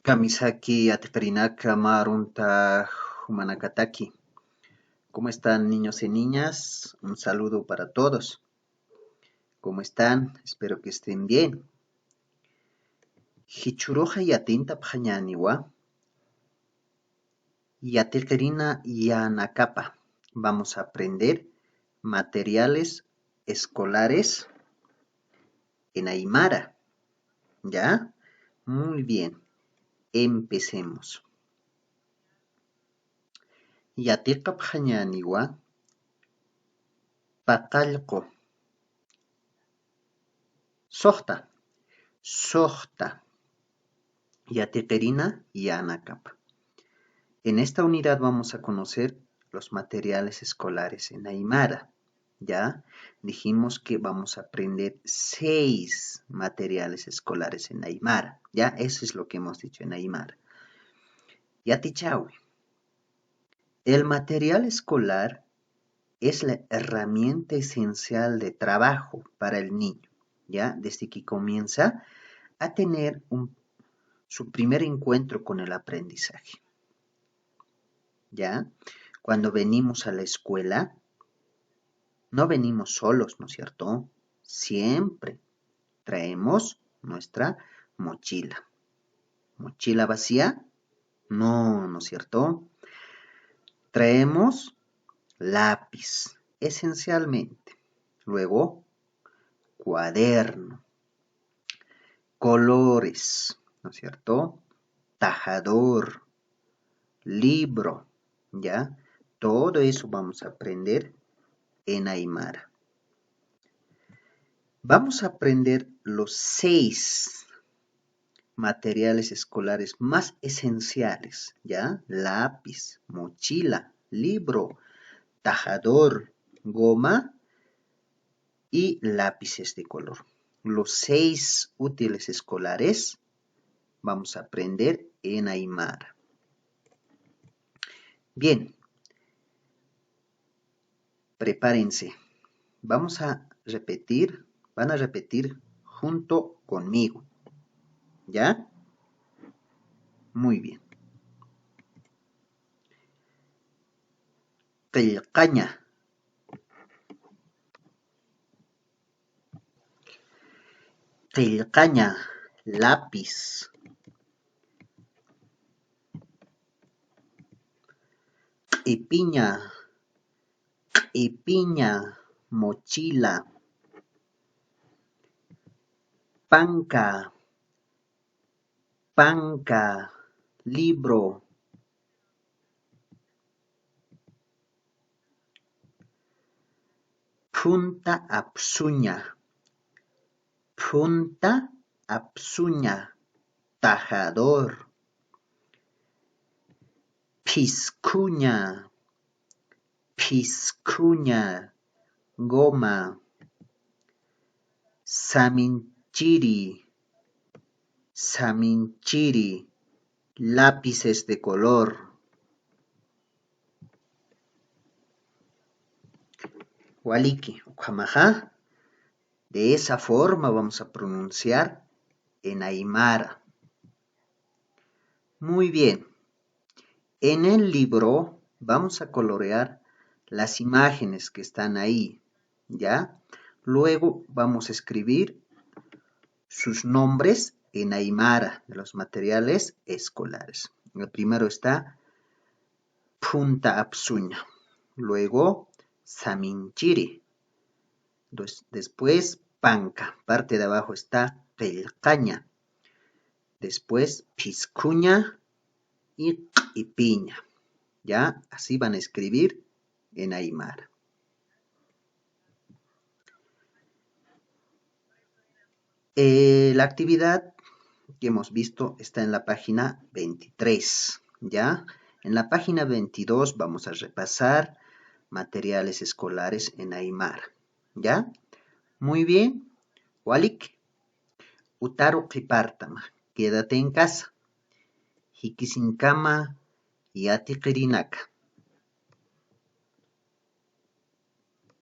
Kamisaki Atipirinaka Marunta Humanakataki. ¿Cómo están, niños y niñas? Un saludo para todos. ¿Cómo están? Espero que estén bien. Hichuroja yatinta pjañaniwa. Yatilkerina yanakapa. Vamos a aprender materiales escolares en Aymara. ¿Ya? Muy bien. Empecemos. Yatilka pjañaniwa. Paqallqu. Sohta. Sohta. Yateterina y Anacapa. En esta unidad vamos a conocer los materiales escolares en Aymara. Ya dijimos que vamos a aprender 6 materiales escolares en Aymara. Ya eso es lo que hemos dicho en Aymara. Yatichawi. El material escolar es la herramienta esencial de trabajo para el niño. Ya desde que comienza a tener su primer encuentro con el aprendizaje. ¿Ya? Cuando venimos a la escuela, no venimos solos, ¿no es cierto? Siempre traemos nuestra mochila. ¿Mochila vacía? No, ¿no es cierto? Traemos lápiz, esencialmente. Luego, cuaderno, colores, ¿no es cierto? Tajador, libro, ¿ya? Todo eso vamos a aprender en Aymara. Vamos a aprender los 6 materiales escolares más esenciales, ¿ya? Lápiz, mochila, libro, tajador, goma y lápices de color. Los 6 útiles escolares vamos a aprender en Aymara. Bien, prepárense. Vamos a repetir, van a repetir junto conmigo. ¿Ya? Muy bien. Qillqaña. Qillqaña, lápiz. Q'ipiña. Q'ipiña, mochila. Panca. Panca, libro. Punta apsuña. Punta apsuña, tajador. Piscuña. Piscuña, goma. Saminchiri. Saminchiri, lápices de color. Waliki, ukamaja. De esa forma vamos a pronunciar en Aymara. Muy bien. En el libro vamos a colorear las imágenes que están ahí, ¿ya? Luego vamos a escribir sus nombres en Aymara de los materiales escolares. El primero está Punta Apsuña, luego Saminchiri, después Panca, parte de abajo está Qillqaña, después Piscuña y Q'ipiña. ¿Ya? Así van a escribir en Aymara. La actividad que hemos visto está en la página 23, ¿ya? En la página 22 vamos a repasar materiales escolares en Aymara, ¿ya? Muy bien. Walik, utaru qipartama, quédate en casa. Hikisinkama yatiqirinaka.